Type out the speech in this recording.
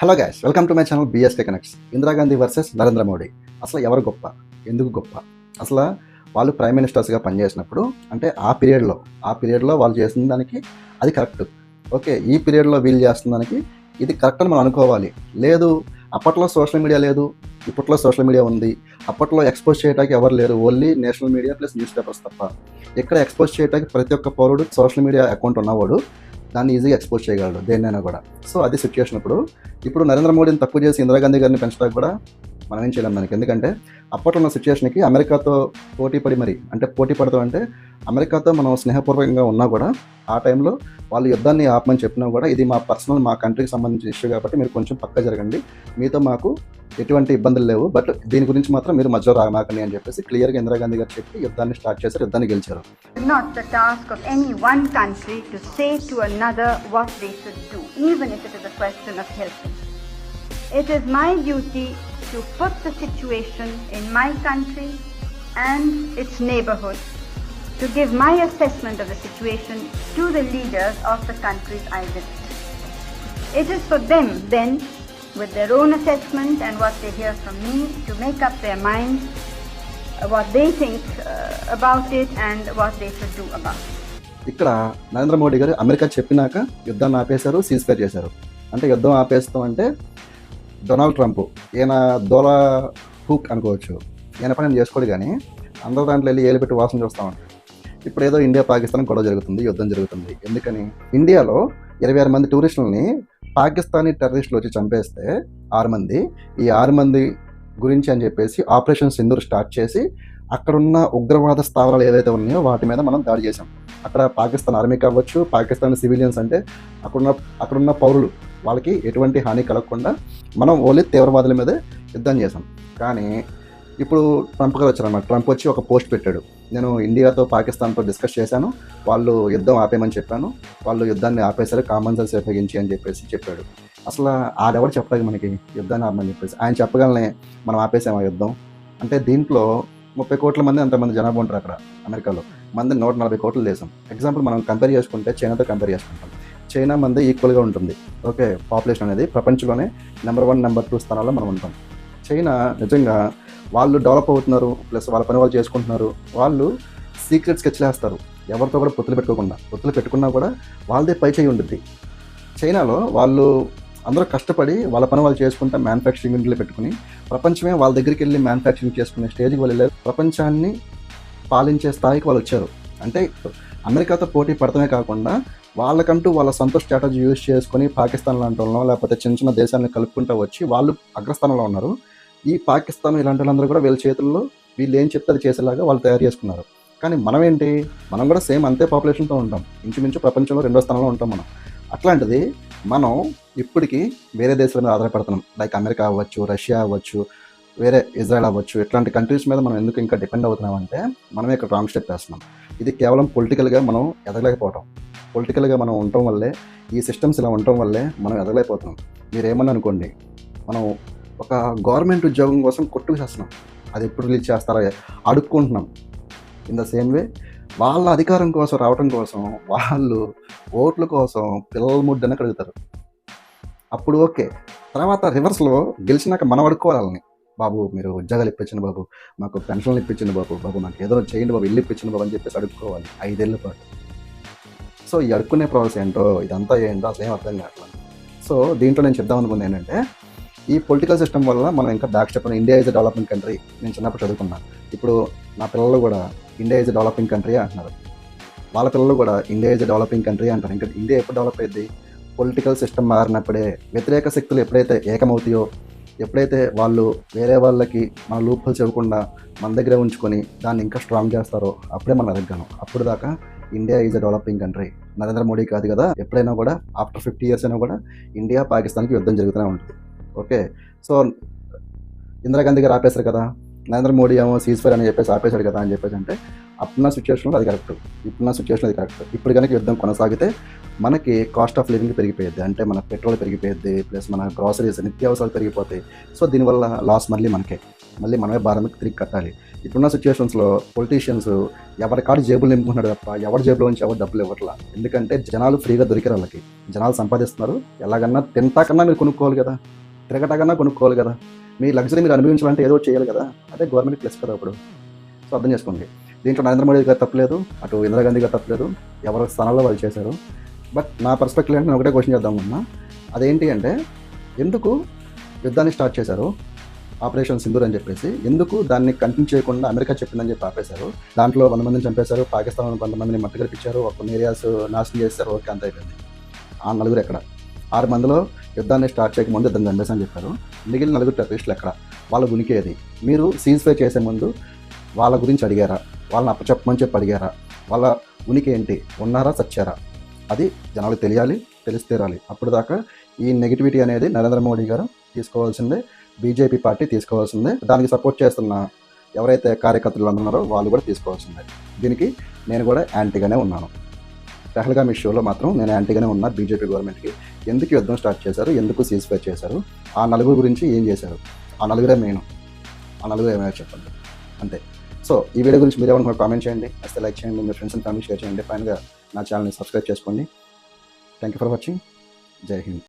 Hello guys, welcome to my channel BSK connects. Indira Gandhi versus Narendra Modi. అసలు ఎవరు గొప్ప, ఎందుకు గొప్ప? అసలు వాళ్ళు ప్రైమ్ మినిస్టర్స్గా పనిచేసినప్పుడు అంటే ఆ పీరియడ్లో వాళ్ళు చేసిన దానికి అది కరెక్ట్. ఓకే, ఈ పీరియడ్లో వీళ్ళు చేస్తున్న దానికి ఇది కరెక్ట్ అని మనం అనుకోవాలి. లేదు, అప్పట్లో సోషల్ మీడియా లేదు, ఇప్పట్లో సోషల్ మీడియా ఉంది. అప్పట్లో ఎక్స్పోజ్ చేయడానికి ఎవరు లేరు, only national media plus news papers తప్ప. ఇక్కడ ఎక్స్పోజ్ చేయడానికి ప్రతి ఒక్క పౌరుడు సోషల్ మీడియా అకౌంట్ ఉన్నవాడు దాన్ని ఈజీగా ఎక్స్పోజ్ చేయగలడు, దేన్నైనా కూడా. సో అది సిచ్యువేషన్. ఇప్పుడు నరేంద్ర మోడీని తప్పు చేసి ఇందిరాగాంధీ గారిని పెంచడానికి కూడా మనం ఏం చేయలేం దానికి. ఎందుకంటే అప్పట్లో ఉన్న సిచ్యువేషన్కి అమెరికాతో పోటీ పడతాం అంటే అమెరికాతో మనం స్నేహపూర్వకంగా ఉన్నా కూడా ఆ టైంలో వాళ్ళు యుద్ధాన్ని ఆపమని చెప్పినా కూడా ఇది మా పర్సనల్, మా కంట్రీకి సంబంధించిన ఇష్యూ కాబట్టి మీరు కొంచెం పక్క జరగండి, మీతో మాకు ఎటువంటి ఇబ్బందులు లేవు, బట్ దీని గురించి మాత్రం మీరు మధ్యలో రామాకండి అని చెప్పేసి క్లియర్గా ఇందిరాగాంధీ గారు చెప్పి యుద్ధాన్ని స్టార్ట్ చేశారు, యుద్ధాన్ని గెలిచారు. Not the task of any one country to say to another what they should do, even if it is a question of helping. It is my duty to put the situation in my country and its neighborhood, to give my assessment of the situation to the leaders of the countries I visit. It is for them then, with their own assessment and what they hear from me, to make up their minds what they think about it and what they should do about it. ఇక్కడ నరేంద్ర మోడీ గారు America చెప్పినాక యుద్ధాన్ని ఆపేశారు, cease fire చేశారు. అంటే యుద్ధం ఆపేస్తాం అంటే Donald Trump ఈయన దోలా హూక్ అనుకోవచ్చు, ఈయన పని చేసుకోడు, కానీ అందరూ దాంట్లో వెళ్ళి ఏలు పెట్టి వాసన చూస్తూ ఉంటారు. ఇప్పుడు ఏదో ఇండియా పాకిస్తాన్ గొడవ జరుగుతుంది, యుద్ధం జరుగుతుంది. ఎందుకని? ఇండియాలో 26 మంది టూరిస్టులని పాకిస్తానీ టెర్రరిస్టులు వచ్చి చంపేస్తే 6 మంది, ఈ 6 మంది గురించి అని చెప్పేసి ఆపరేషన్ సింధూర్ స్టార్ట్ చేసి అక్కడున్న ఉగ్రవాద స్థావరాలు ఏవైతే ఉన్నాయో వాటి మీద మనం దాడి చేసాం. అక్కడ పాకిస్తాన్ ఆర్మీ కావచ్చు, పాకిస్తాన్ సివిలియన్స్ అంటే అక్కడున్న పౌరులు, వాళ్ళకి ఎటువంటి హాని కలగకుండా మనం ఓన్లీ తీవ్రవాదుల మీదే యుద్ధం చేసాం. కానీ ఇప్పుడు ట్రంప్ గారు వచ్చారన్నమాట. ట్రంప్ వచ్చి ఒక పోస్ట్ పెట్టాడు, నేను ఇండియాతో పాకిస్తాన్తో డిస్కస్ చేశాను, వాళ్ళు యుద్ధం ఆపేయమని చెప్పాను, వాళ్ళు యుద్ధాన్ని ఆపేశారు కామన్ సెన్స్ ఉపయోగించి అని చెప్పేసి చెప్పాడు. అసలు ఆడెవరు చెప్పడానికి మనకి యుద్ధాన్ని ఆపమని చెప్పేసి? ఆయన చెప్పగలనే మనం ఆపేసాము ఆ యుద్ధం. అంటే దీంట్లో 30 కోట్ల మంది అంతమంది జనాభా ఉంటారు అక్కడ అమెరికాలో, మంది 140 కోట్ల దేశం. ఎగ్జాంపుల్ మనం కంపేర్ చేసుకుంటే చైనాతో కంపేర్ చేసుకుంటాం. చైనా మంది ఈక్వల్గా ఉంటుంది. ఓకే, పాపులేషన్ అనేది ప్రపంచంలోనే నెంబర్ 1, నెంబర్ 2 స్థానాల్లో మనం ఉంటాం. చైనా నిజంగా వాళ్ళు డెవలప్ అవుతున్నారు, ప్లస్ వాళ్ళ పని వాళ్ళు చేసుకుంటున్నారు. వాళ్ళు సీక్రెట్ స్కెచ్లు వేస్తారు, ఎవరితో కూడా పొత్తులు పెట్టుకున్నా కూడా వాళ్ళదే పై చేయి ఉంటుంది. చైనాలో వాళ్ళు అందరూ కష్టపడి వాళ్ళ పని వాళ్ళు చేసుకుంటా మ్యానుఫ్యాక్చరింగ్ ఇంట్లో పెట్టుకుని ప్రపంచమే వాళ్ళ దగ్గరికి వెళ్ళి మ్యానుఫ్యాక్చరింగ్ చేసుకునే స్టేజ్కి వాళ్ళు వెళ్ళారు. ప్రపంచాన్ని పాలించే స్థాయికి వాళ్ళు వచ్చారు. అంటే అమెరికాతో పోటీ పడటమే కాకుండా వాళ్ళకంటూ వాళ్ళ సొంత స్ట్రాటజీ యూజ్ చేసుకొని పాకిస్తాన్ లాంటి వాళ్ళనో లేకపోతే చిన్న చిన్న దేశాలను కలుపుకుంటూ వచ్చి వాళ్ళు అగ్రస్థానంలో ఉన్నారు. ఈ పాకిస్తాన్ ఇలాంటి వాళ్ళందరూ కూడా వీళ్ళ చేతుల్లో వీళ్ళు ఏం చెప్తే అది చేసేలాగా వాళ్ళు తయారు చేసుకున్నారు. కానీ మనం ఏంటి, మనం కూడా సేమ్ అంతే పాపులేషన్తో ఉంటాం, ఇంచుమించు ప్రపంచంలో 2వ స్థానంలో ఉంటాం మనం. అట్లాంటిది మనం ఇప్పటికీ వేరే దేశాల మీద ఆధారపడుతున్నాం. లైక్ అమెరికా అవ్వచ్చు, రష్యా అవ్వచ్చు, వేరే ఇజ్రాయెల్ అవ్వచ్చు. ఇట్లాంటి కంట్రీస్ మీద మనం ఎందుకు ఇంకా డిపెండ్ అవుతున్నామంటే మనమే ఇక్కడ రాంగ్ స్టెప్ వేస్తున్నాం. ఇది కేవలం పొలిటికల్గా మనం ఎదగలేకపోవటం, పొలిటికల్గా మనం ఉండటం వల్లే, ఈ సిస్టమ్స్ ఇలా ఉండటం వల్లే మనం ఎదగలేకపోతున్నాం. మీరేమన్నా అనుకోండి, మనం ఒక గవర్నమెంట్ ఉద్యోగం కోసం కొట్టుకు చేస్తున్నాం, అది ఎప్పుడు రిలీజ్ చేస్తారో అడుక్కుంటున్నాం. ఇన్ ద సేమ్ వే వాళ్ళ అధికారం కోసం రావటం కోసం వాళ్ళు ఓట్ల కోసం పిల్లల ముడ్డని కడుగుతారు. అప్పుడు ఓకే, తర్వాత రివర్స్లో గెలిచినాక మనం అడుక్కోవాలని, బాబు మీరు ఉద్యోగాలు ఇప్పించండి బాబు, మాకు పెన్షన్లు ఇప్పించండి బాబు మాకు ఏదో చేయండి బాబు, ఇల్లు ఇప్పించండి బాబు అని చెప్పేసి అడుక్కోవాలి 5 ఏళ్ల పాటు. సో ఈ అడుక్కునే ప్రాసెస్ ఏంటో, ఇదంతా ఏంటో అసలు ఏం అర్థం కావట్లేదు. సో దీంట్లో నేను చెప్దాం అనుకుంది ఏంటంటే, ఈ పొలిటికల్ సిస్టమ్ వల్ల మనం ఇంకా back step. India is a developing country, నేను చిన్నప్పుడు చదువుకున్నాను. ఇప్పుడు నా పిల్లలు కూడా India is a developing country అంటున్నారు, వాళ్ళ పిల్లలు కూడా India is a developing country అంటారు. ఇంకా ఇండియా ఎప్పుడు డెవలప్ అయ్యింది? పొలిటికల్ సిస్టమ్ మారినప్పుడే. వ్యతిరేక శక్తులు ఎప్పుడైతే ఏకమవుతాయో, ఎప్పుడైతే వాళ్ళు వేరే వాళ్ళకి మన లూప్లు చెవకుండా మన దగ్గరే ఉంచుకొని దాన్ని ఇంకా స్ట్రాంగ్ చేస్తారో అప్పుడే మనం ఎదగలం. అప్పుడు దాకా India is a developing country. Narendra Modi కాదు కదా, ఎప్పుడైనా కూడా ఆఫ్టర్ 50 years అయినా కూడా ఇండియా పాకిస్తాన్కి యుద్ధం జరుగుతూనే ఉంటుంది. ఓకే, సో ఇందిరాగాంధీ గారు ఆపేశారు కదా, నరేంద్ర మోడీ ఏమో సీజ్ ఫైర్ అని చెప్పేసి ఆపేశాడు కదా అని చెప్పేసి అంటే అప్పుడున్న సిచ్యువేషన్లో అది కరెక్ట్, ఇప్పుడు కనుక యుద్ధం కొనసాగితే మనకి కాస్ట్ ఆఫ్ లివింగ్ పెరిగిపోయింది, అంటే మన పెట్రోల్ పెరిగిపోయింది, ప్లస్ మన గ్రాసరీస్ నిత్యావసరాలు పెరిగిపోతాయి. సో దీనివల్ల లాస్ మళ్ళీ మనకే. మళ్ళీ మనమే భారం తిరిగి కట్టాలి. ఇప్పుడున్న సిచ్యువేషన్స్లో పొలిటీషియన్స్ ఎవరి కాడు జేబులు నింపుకున్నాడు తప్ప ఎవరి జేబులో నుంచి ఎవరు డబ్బులు ఇవ్వట్లా. ఎందుకంటే జనాలు ఫ్రీగా దొరికారు వాళ్ళకి, జనాలు సంపాదిస్తున్నారు. ఎలాగన్నా తింటాకన్నా మీరు కొనుక్కోవాలి కదా, తిరగటాకన్నా కొనుక్కోవాలి కదా, మీ లగ్జరీ మీరు అనుభవించాలంటే ఏదో చేయాలి కదా. అదే గవర్నమెంట్ ప్లస్ కదా ఇప్పుడు. సో అర్థం చేసుకోండి. దీంట్లో నరేంద్ర మోడీ గారు తప్పలేదు, అటు ఇందిరాగాంధీ గారు తప్పలేదు, ఎవరి స్థానాల్లో వాళ్ళు చేశారు. బట్ నా పర్స్పెక్టివ్ అంటే నేను ఒకటే క్వశ్చన్ చేద్దాం అన్నా, అదేంటి అంటే ఎందుకు యుద్ధాన్ని స్టార్ట్ చేశారు ఆపరేషన్ సింధూర్ అని చెప్పేసి, ఎందుకు దాన్ని కంటిన్యూ చేయకుండా అమెరికా చెప్పిందని చెప్పి ఆపేశారు. దాంట్లో 100 మందిని చంపేశారు, పాకిస్తాన్ కొంతమందిని మట్టి గడిపించారు, కొన్ని ఏరియాస్ నాశనం చేశారు, ఓకే అంత అయిపోయింది. ఆ నలుగురు ఎక్కడ? 6 మందిలో యుద్ధాన్ని స్టార్ట్ చేయకముందు యుద్ధం చంపేసని చెప్పారు. మిగిలిన 9 టెర్రరిస్టులు ఎక్కడ? వాళ్ళ ఉనికేది? మీరు సీజ్ ఫైర్ చేసే ముందు వాళ్ళ గురించి అడిగారా? వాళ్ళని అప్పచెప్పమని చెప్పి అడిగారా? వాళ్ళ ఉనికి ఏంటి? ఉన్నారా, చచ్చారా? అది జనాలకు తెలియాలి, తెలిసి తీరాలి. అప్పుడు దాకా ఈ నెగిటివిటీ అనేది నరేంద్ర మోడీ గారు తీసుకోవాల్సిందే, బీజేపీ పార్టీ తీసుకోవాల్సిందే, దానికి సపోర్ట్ చేస్తున్న ఎవరైతే కార్యకర్తలు ఉన్నారో వాళ్ళు కూడా తీసుకోవాల్సిందే. దీనికి నేను కూడా యాంటీగానే ఉన్నాను. పెహల్గామ్ ఇష్యూలో మాత్రం నేను యాంటీగానే ఉన్నా బీజేపీ గవర్నమెంట్కి. ఎందుకు యుద్ధం స్టార్ట్ చేశారు, ఎందుకు సీజ్ ఫైర్ చేశారు, ఆ నలుగురు గురించి ఏం చేశారు, ఆ నలుగురే మెయిన్, ఆ నలుగురు ఏమైనా చెప్పండి అంతే. సో ఈ వీడియో గురించి మీరు ఏమన్నా కామెంట్ చేయండి, అసలు లైక్ చేయండి, మీ ఫ్రెండ్స్ అండ్ ఫ్యామిలీ షేర్ చేయండి, ఫైనల్గా నా ఛానల్ని సబ్స్క్రైబ్ చేసుకోండి. Thank you for watching. జై హింద్.